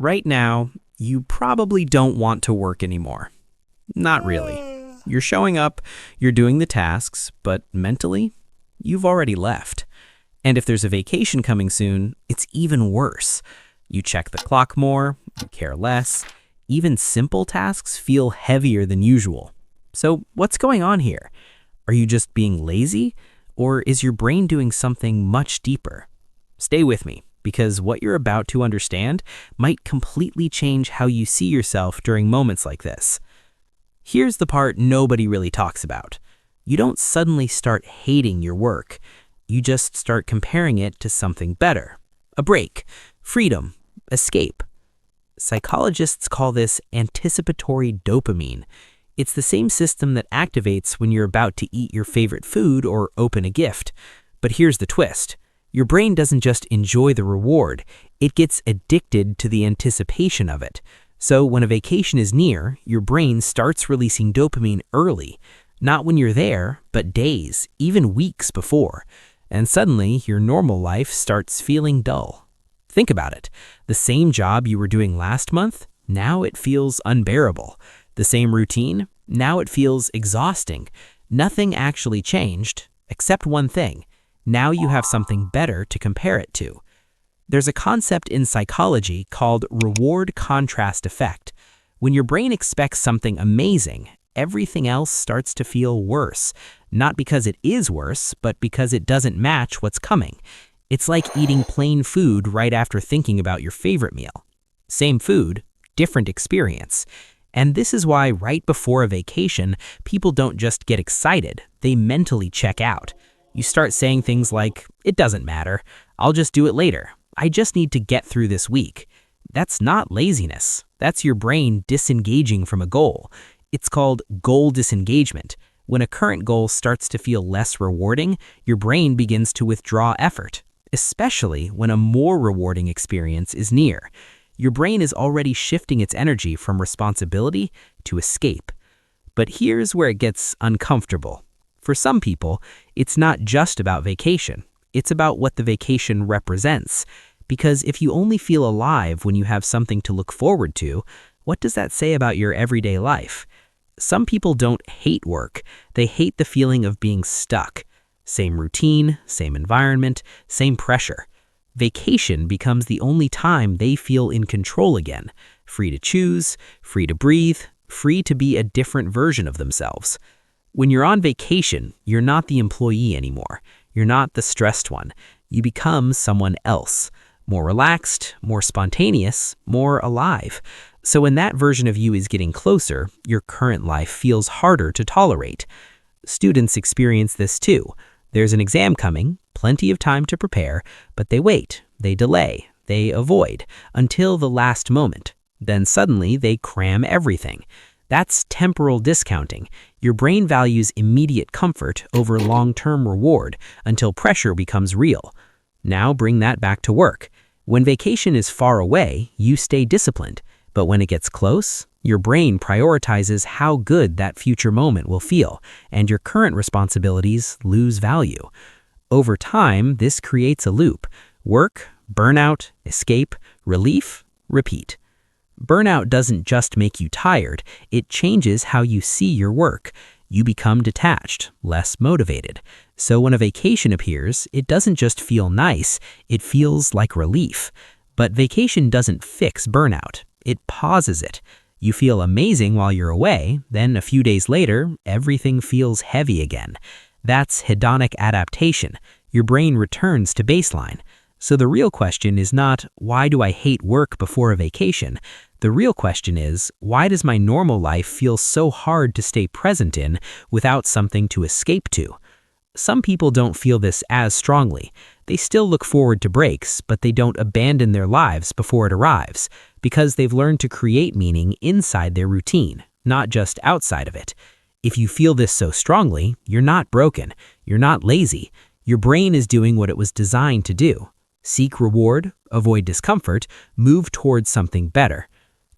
Right now, you probably don't want to work anymore. Not really. You're showing up, you're doing the tasks, but mentally, you've already left. And if there's a vacation coming soon, it's even worse. You check the clock more, you care less. Even simple tasks feel heavier than usual. So what's going on here? Are you just being lazy? Or is your brain doing something much deeper? Stay with me, because what you're about to understand might completely change how you see yourself during moments like this. Here's the part nobody really talks about. You don't suddenly start hating your work. You just start comparing it to something better. A break, freedom, escape. Psychologists call this anticipatory dopamine. It's the same system that activates when you're about to eat your favorite food or open a gift. But here's the twist. Your brain doesn't just enjoy the reward, it gets addicted to the anticipation of it. So when a vacation is near, your brain starts releasing dopamine early, not when you're there, but days, even weeks before. And suddenly, your normal life starts feeling dull. Think about it. The same job you were doing last month, now it feels unbearable. The same routine, now it feels exhausting. Nothing actually changed, except one thing. Now you have something better to compare it to. There's a concept in psychology called reward contrast effect. When your brain expects something amazing, everything else starts to feel worse. Not because it is worse, but because it doesn't match what's coming. It's like eating plain food right after thinking about your favorite meal. Same food, different experience. And this is why right before a vacation, people don't just get excited, they mentally check out. You start saying things like, "It doesn't matter, I'll just do it later. I just need to get through this week." That's not laziness. That's your brain disengaging from a goal. It's called goal disengagement. When a current goal starts to feel less rewarding, your brain begins to withdraw effort, especially when a more rewarding experience is near. Your brain is already shifting its energy from responsibility to escape. But here's where it gets uncomfortable. For some people, it's not just about vacation. It's about what the vacation represents. Because if you only feel alive when you have something to look forward to, what does that say about your everyday life? Some people don't hate work. They hate the feeling of being stuck. Same routine, same environment, same pressure. Vacation becomes the only time they feel in control again, free to choose, free to breathe, free to be a different version of themselves. When you're on vacation, you're not the employee anymore. You're not the stressed one. You become someone else, more relaxed, more spontaneous, more alive. So when that version of you is getting closer, your current life feels harder to tolerate. Students experience this too. There's an exam coming, plenty of time to prepare, but they wait, they delay, they avoid, until the last moment. Then suddenly they cram everything. That's temporal discounting. Your brain values immediate comfort over long-term reward until pressure becomes real. Now bring that back to work. When vacation is far away, you stay disciplined. But when it gets close, your brain prioritizes how good that future moment will feel, and your current responsibilities lose value. Over time, this creates a loop. Work, burnout, escape, relief, repeat. Burnout doesn't just make you tired, it changes how you see your work. You become detached, less motivated. So when a vacation appears, it doesn't just feel nice, it feels like relief. But vacation doesn't fix burnout, it pauses it. You feel amazing while you're away, then a few days later, everything feels heavy again. That's hedonic adaptation. Your brain returns to baseline. So the real question is not, why do I hate work before a vacation? The real question is, why does my normal life feel so hard to stay present in without something to escape to? Some people don't feel this as strongly. They still look forward to breaks, but they don't abandon their lives before it arrives, because they've learned to create meaning inside their routine, not just outside of it. If you feel this so strongly, you're not broken, you're not lazy. Your brain is doing what it was designed to do. Seek reward, avoid discomfort, move towards something better.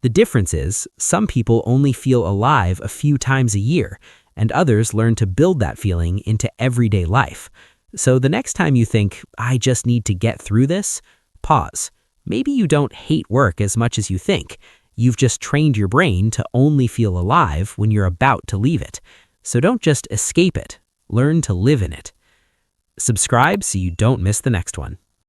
The difference is, some people only feel alive a few times a year, and others learn to build that feeling into everyday life. So the next time you think, "I just need to get through this," pause. Maybe you don't hate work as much as you think. You've just trained your brain to only feel alive when you're about to leave it. So don't just escape it. Learn to live in it. Subscribe so you don't miss the next one.